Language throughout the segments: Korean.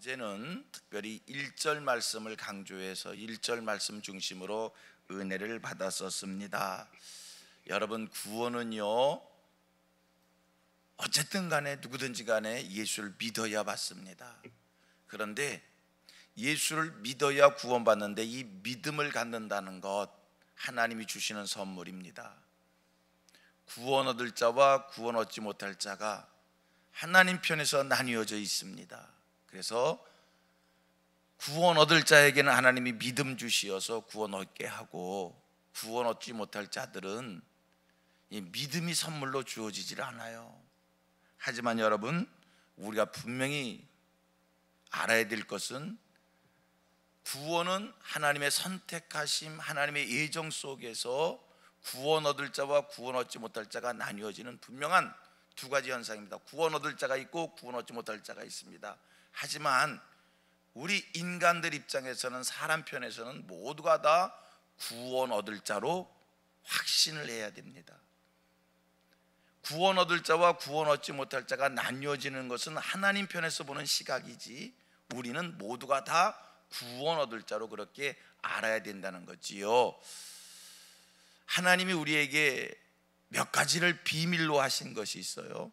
어제는 특별히 1절 말씀을 강조해서 1절 말씀 중심으로 은혜를 받았었습니다. 여러분, 구원은요, 어쨌든 간에 누구든지 간에 예수를 믿어야 받습니다. 그런데 예수를 믿어야 구원받는데 이 믿음을 갖는다는 것, 하나님이 주시는 선물입니다. 구원 얻을 자와 구원 얻지 못할 자가 하나님 편에서 나뉘어져 있습니다. 그래서 구원 얻을 자에게는 하나님이 믿음 주시어서 구원 얻게 하고, 구원 얻지 못할 자들은 이 믿음이 선물로 주어지질 않아요. 하지만 여러분, 우리가 분명히 알아야 될 것은 구원은 하나님의 선택하심, 하나님의 예정 속에서 구원 얻을 자와 구원 얻지 못할 자가 나뉘어지는 분명한 두 가지 현상입니다. 구원 얻을 자가 있고 구원 얻지 못할 자가 있습니다. 하지만 우리 인간들 입장에서는, 사람 편에서는 모두가 다 구원 얻을 자로 확신을 해야 됩니다. 구원 얻을 자와 구원 얻지 못할 자가 나뉘어지는 것은 하나님 편에서 보는 시각이지, 우리는 모두가 다 구원 얻을 자로 그렇게 알아야 된다는 거지요. 하나님이 우리에게 몇 가지를 비밀로 하신 것이 있어요.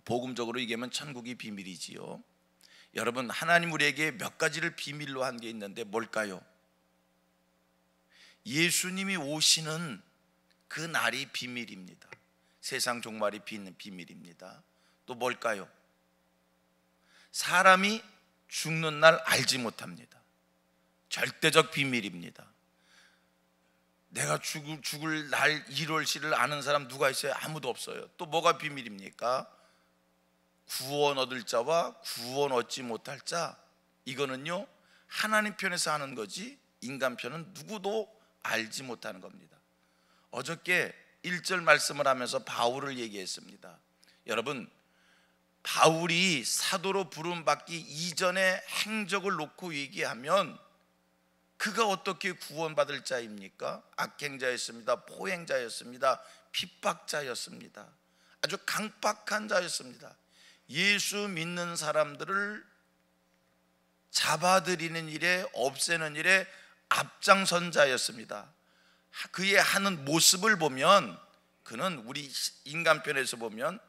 복음적으로 얘기하면 천국이 비밀이지요. 여러분, 하나님 우리에게 몇 가지를 비밀로 한 게 있는데 뭘까요? 예수님이 오시는 그 날이 비밀입니다. 세상 종말이 비밀입니다. 또 뭘까요? 사람이 죽는 날 알지 못합니다. 절대적 비밀입니다. 내가 죽을 날 1월시를 아는 사람 누가 있어요? 아무도 없어요. 또 뭐가 비밀입니까? 구원 얻을 자와 구원 얻지 못할 자, 이거는요 하나님 편에서 하는 거지 인간 편은 누구도 알지 못하는 겁니다. 어저께 1절 말씀을 하면서 바울을 얘기했습니다. 여러분, 바울이 사도로 부름받기 이전의 행적을 놓고 얘기하면 그가 어떻게 구원받을 자입니까? 악행자였습니다. 포행자였습니다. 핍박자였습니다. 아주 강박한 자였습니다. 예수 믿는 사람들을 잡아들이는 일에, 없애는 일에 앞장선 자였습니다. 그의 하는 모습을 보면, 그는 우리 인간편에서 보면,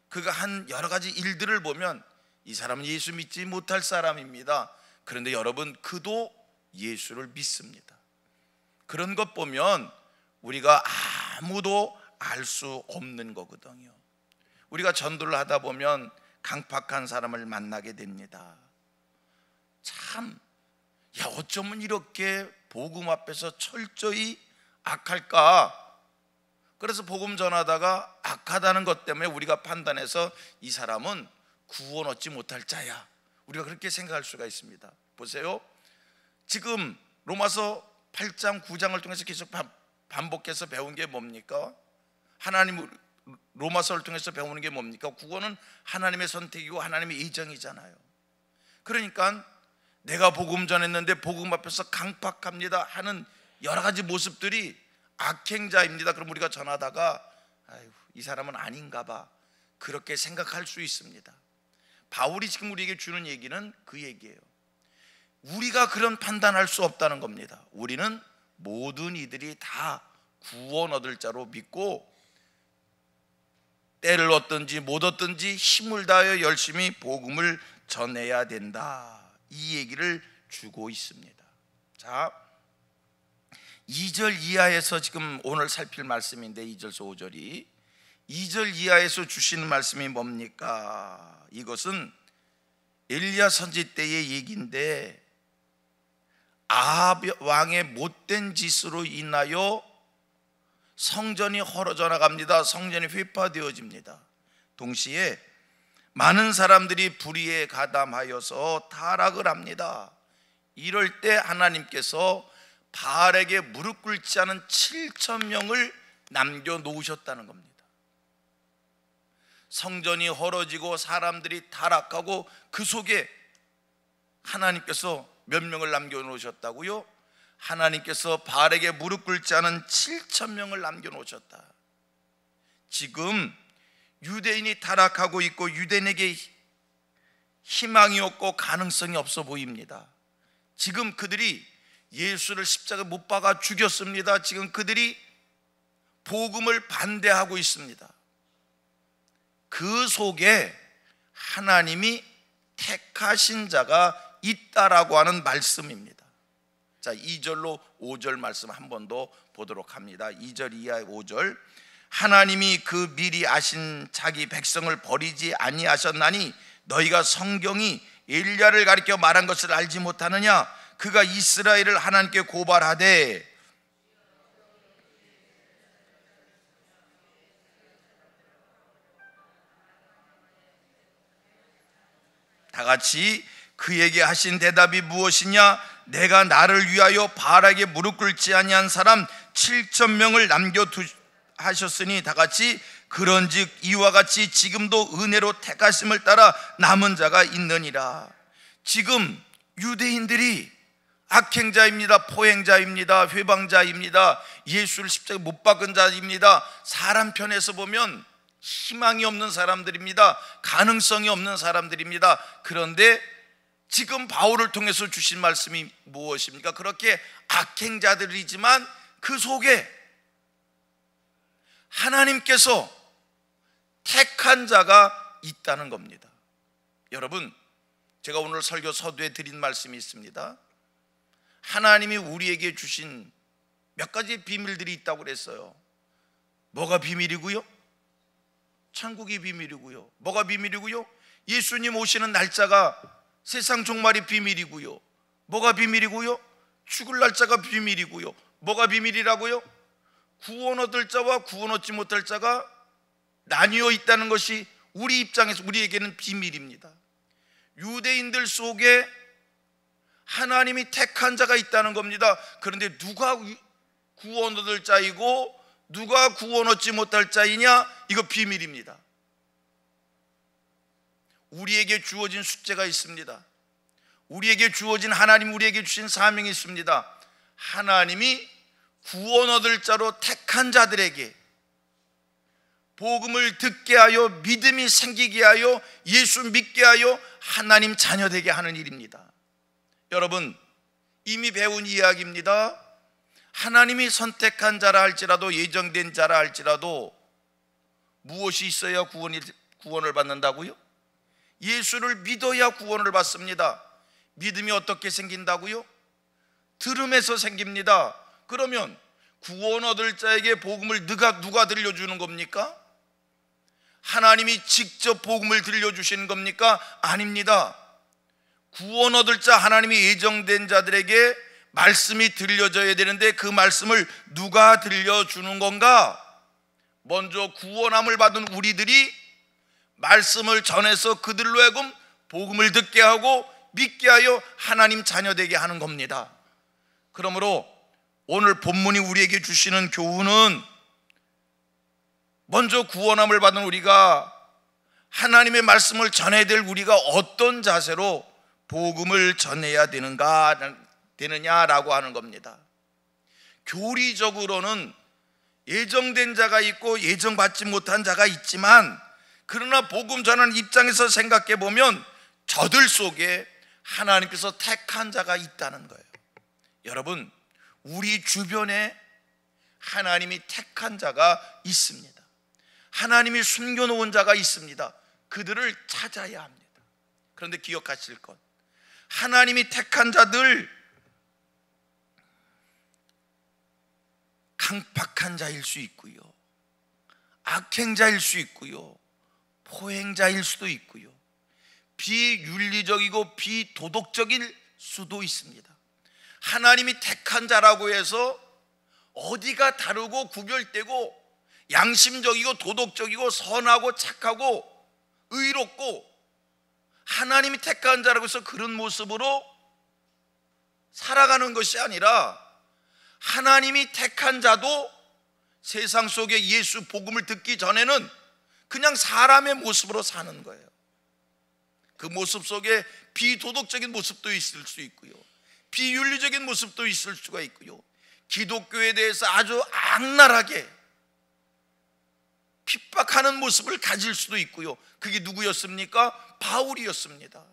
그가 한 여러 가지 일들을 보면 이 사람은 예수 믿지 못할 사람입니다. 그런데 여러분, 그도 예수를 믿습니다. 그런 것 보면 우리가 아무도 알 수 없는 거거든요. 우리가 전도를 하다 보면 강팍한 사람을 만나게 됩니다. 참, 야, 어쩌면 이렇게 복음 앞에서 철저히 악할까? 그래서 복음 전하다가 악하다는 것 때문에 우리가 판단해서 이 사람은 구원 얻지 못할 자야, 우리가 그렇게 생각할 수가 있습니다. 보세요, 지금 로마서 8장 9장을 통해서 계속 반복해서 배운 게 뭡니까? 하나님, 로마서를 통해서 배우는 게 뭡니까? 구원은 하나님의 선택이고 하나님의 예정이잖아요. 그러니까 내가 복음 전했는데 복음 앞에서 강팍합니다 하는 여러 가지 모습들이 악행자입니다. 그럼 우리가 전하다가 아이고, 이 사람은 아닌가 봐, 그렇게 생각할 수 있습니다. 바울이 지금 우리에게 주는 얘기는 그 얘기예요. 우리가 그런 판단할 수 없다는 겁니다. 우리는 모든 이들이 다 구원 얻을 자로 믿고, 때를 얻든지 못 얻든지 힘을 다하여 열심히 복음을 전해야 된다, 이 얘기를 주고 있습니다. 자, 2절 이하에서 지금 오늘 살필 말씀인데, 2절에서 5절이 2절 이하에서 주시는 말씀이 뭡니까? 이것은 엘리야 선지 때의 얘기인데, 아합 왕의 못된 짓으로 인하여 성전이 헐어져 나갑니다. 성전이 회파되어집니다. 동시에 많은 사람들이 불의에 가담하여서 타락을 합니다. 이럴 때 하나님께서 바알에게 무릎 꿇지 않은 7,000명을 남겨놓으셨다는 겁니다. 성전이 헐어지고 사람들이 타락하고 그 속에 하나님께서 몇 명을 남겨놓으셨다고요? 하나님께서 바알에게 무릎 꿇지 않은 7,000명을 남겨놓으셨다. 지금 유대인이 타락하고 있고 유대인에게 희망이 없고 가능성이 없어 보입니다. 지금 그들이 예수를 십자가에 못 박아 죽였습니다. 지금 그들이 복음을 반대하고 있습니다. 그 속에 하나님이 택하신 자가 있다라고 하는 말씀입니다. 자, 2절로 5절 말씀 한 번 더 보도록 합니다. 2절 이하 5절. 하나님이 그 미리 아신 자기 백성을 버리지 아니하셨나니 너희가 성경이 엘리야를 가리켜 말한 것을 알지 못하느냐? 그가 이스라엘을 하나님께 고발하되 다 같이 그에게 하신 대답이 무엇이냐? 내가 나를 위하여 바알에게 무릎 꿇지 아니한 사람 7,000명을 남겨두셨으니 다 같이 그런즉 이와 같이 지금도 은혜로 택하심을 따라 남은 자가 있느니라. 지금 유대인들이 악행자입니다. 포행자입니다. 회방자입니다. 예수를 십자가에 못 박은 자입니다. 사람 편에서 보면 희망이 없는 사람들입니다. 가능성이 없는 사람들입니다. 그런데 지금 바울을 통해서 주신 말씀이 무엇입니까? 그렇게 악행자들이지만 그 속에 하나님께서 택한 자가 있다는 겁니다. 여러분, 제가 오늘 설교 서두에 드린 말씀이 있습니다. 하나님이 우리에게 주신 몇 가지 비밀들이 있다고 그랬어요. 뭐가 비밀이고요? 천국이 비밀이고요. 뭐가 비밀이고요? 예수님 오시는 날짜가 세상 종말이 비밀이고요. 뭐가 비밀이고요? 죽을 날짜가 비밀이고요. 뭐가 비밀이라고요? 구원 얻을 자와 구원 얻지 못할 자가 나뉘어 있다는 것이 우리 입장에서 우리에게는 비밀입니다. 유대인들 속에 하나님이 택한 자가 있다는 겁니다. 그런데 누가 구원 얻을 자이고 누가 구원 얻지 못할 자이냐? 이거 비밀입니다. 우리에게 주어진 숙제가 있습니다. 우리에게 주어진 하나님 우리에게 주신 사명이 있습니다. 하나님이 구원 얻을 자로 택한 자들에게 복음을 듣게 하여 믿음이 생기게 하여 예수 믿게 하여 하나님 자녀 되게 하는 일입니다. 여러분, 이미 배운 이야기입니다. 하나님이 선택한 자라 할지라도 예정된 자라 할지라도 무엇이 있어야 구원을 받는다고요? 예수를 믿어야 구원을 받습니다. 믿음이 어떻게 생긴다고요? 들음에서 생깁니다. 그러면 구원 얻을 자에게 복음을 누가 들려주는 겁니까? 하나님이 직접 복음을 들려주시는 겁니까? 아닙니다. 구원 얻을 자 하나님이 예정된 자들에게 말씀이 들려져야 되는데 그 말씀을 누가 들려주는 건가? 먼저 구원함을 받은 우리들이 말씀을 전해서 그들로 하여금 복음을 듣게 하고 믿게 하여 하나님 자녀 되게 하는 겁니다. 그러므로 오늘 본문이 우리에게 주시는 교훈은 먼저 구원함을 받은 우리가 하나님의 말씀을 전해야 될 우리가 어떤 자세로 복음을 전해야 되느냐라고 하는 겁니다. 교리적으로는 예정된 자가 있고 예정받지 못한 자가 있지만 그러나 복음 전하는 입장에서 생각해 보면 저들 속에 하나님께서 택한 자가 있다는 거예요. 여러분, 우리 주변에 하나님이 택한 자가 있습니다. 하나님이 숨겨놓은 자가 있습니다. 그들을 찾아야 합니다. 그런데 기억하실 것, 하나님이 택한 자들 강팍한 자일 수 있고요, 악행자일 수 있고요, 포행자일 수도 있고요, 비윤리적이고 비도덕적일 수도 있습니다. 하나님이 택한 자라고 해서 어디가 다르고 구별되고 양심적이고 도덕적이고 선하고 착하고 의롭고 하나님이 택한 자라고 해서 그런 모습으로 살아가는 것이 아니라 하나님이 택한 자도 세상 속에 예수 복음을 듣기 전에는 그냥 사람의 모습으로 사는 거예요. 그 모습 속에 비도덕적인 모습도 있을 수 있고요, 비윤리적인 모습도 있을 수가 있고요, 기독교에 대해서 아주 악랄하게 핍박하는 모습을 가질 수도 있고요. 그게 누구였습니까? 바울이었습니다.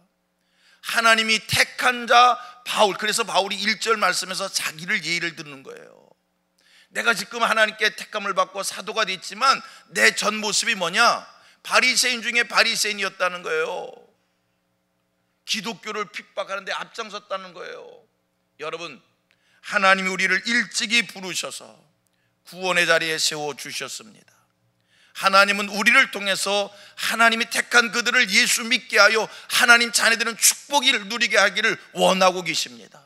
하나님이 택한 자 바울, 그래서 바울이 1절 말씀에서 자기를 예를 듣는 거예요. 내가 지금 하나님께 택감을 받고 사도가 됐지만 내 전 모습이 뭐냐? 바리새인 중에 바리새인이었다는 거예요. 기독교를 핍박하는데 앞장섰다는 거예요. 여러분, 하나님이 우리를 일찍이 부르셔서 구원의 자리에 세워주셨습니다. 하나님은 우리를 통해서 하나님이 택한 그들을 예수 믿게 하여 하나님 자녀들은 축복을 누리게 하기를 원하고 계십니다.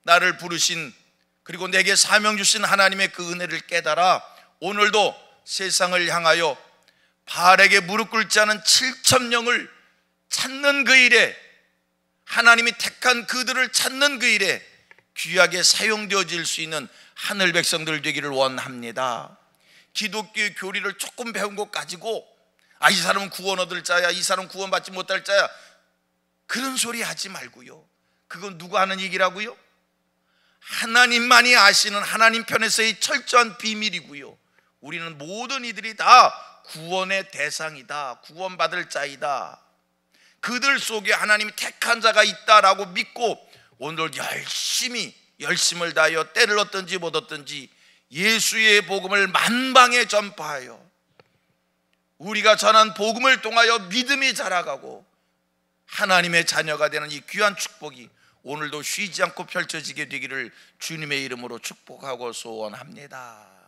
나를 부르신, 그리고 내게 사명 주신 하나님의 그 은혜를 깨달아 오늘도 세상을 향하여 바알에게 무릎 꿇지 않은 7,000명을 찾는 그 일에, 하나님이 택한 그들을 찾는 그 일에 귀하게 사용되어질 수 있는 하늘 백성들 되기를 원합니다. 기독교의 교리를 조금 배운 것 가지고 이 사람은 구원 얻을 자야, 이 사람은 구원 받지 못할 자야, 그런 소리 하지 말고요. 그건 누가 하는 얘기라고요? 하나님만이 아시는 하나님 편에서의 철저한 비밀이고요. 우리는 모든 이들이 다 구원의 대상이다, 구원받을 자이다, 그들 속에 하나님이 택한 자가 있다라고 믿고 오늘 열심을 다하여 때를 얻든지 못 얻든지 예수의 복음을 만방에 전파하여 우리가 전한 복음을 통하여 믿음이 자라가고 하나님의 자녀가 되는 이 귀한 축복이 오늘도 쉬지 않고 펼쳐지게 되기를 주님의 이름으로 축복하고 소원합니다.